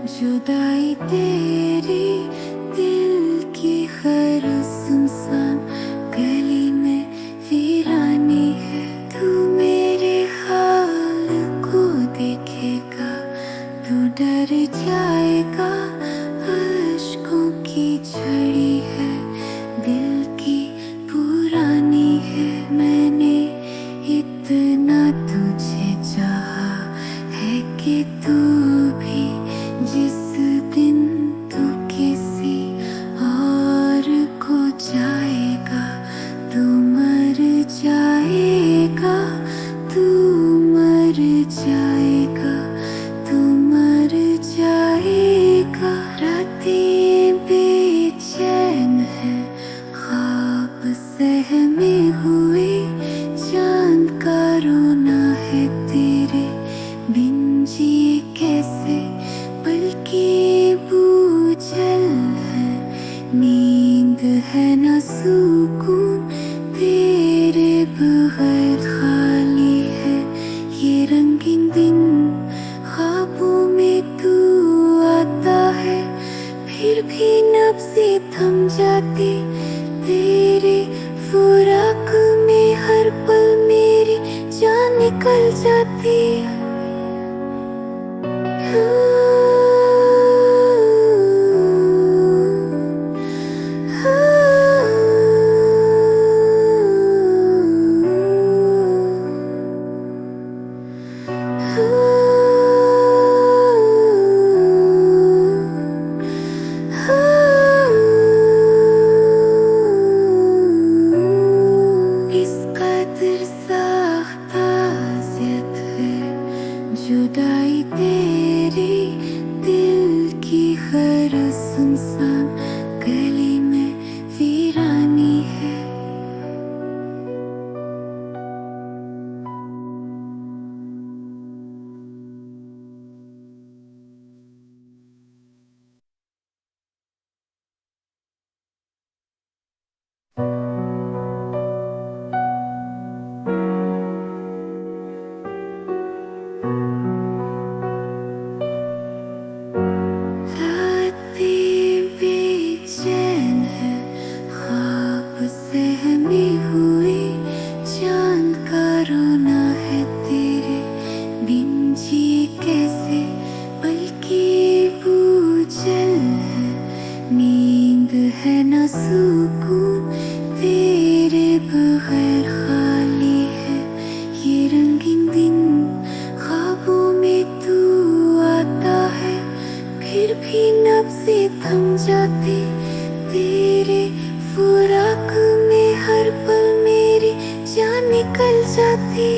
जुदाई तेरी दिल की हर सुनसान गली में वीरानी है। तू मेरे हाल को देखेगा तू डर जाएगा। अश्कों की झड़ी है दिल की पुरानी है। मैंने इतना तुझे चाहा है कि तू भी जिस दिन तू किसी और को जाएगा तू मर जाएगा। तू मर जाएगा तू मर जाएगा। रातें बेचैन है ख्वाब सहमे हुए। चांद का रोना है तेरे बिन जिए कैसे। बल्कि बूझल है नींद है न सुकून तेरे बगैर खाली है ये रंगीन दिन। ख्वाबों में तू आता है फिर भी नब्ज़ें थम जाती तेरे फुराक में। हर पल मेरी जान निकल जाती। इस कदर सख्त अज़ियत है जुदाई तेरी दिल की हर सुनसान गली में वीरानी है। रातें बेचैन है ख्वाब सहमे हुए। चांद का रोना है तेरे बिन जिए कैसे। बल्कि बूझल है नींद है न सुकून तेरे बगैर खाली है ये रंगीन दिन। ख्वाबों में तू आता है फिर भी नब्ज़ें थम जाती तेरे फुराक में। हर पल मेरी जान निकल जाती।